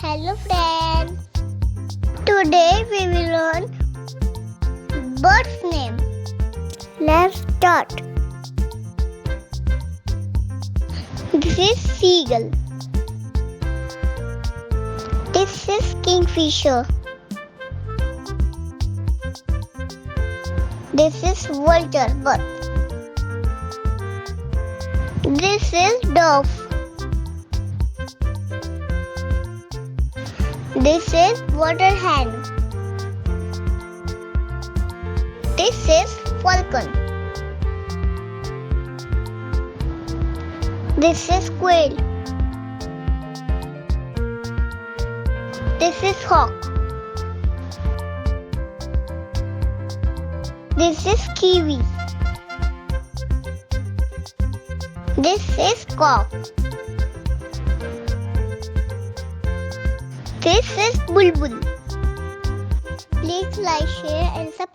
Hello friends. Today we will learn bird's name. Let's start. This is seagull. This is kingfisher. This is vulture bird. This is dove. This is water hen. This is falcon. This is quail. This is hawk. This is kiwi. This is cock. This is bulbul. Please like, share and subscribe.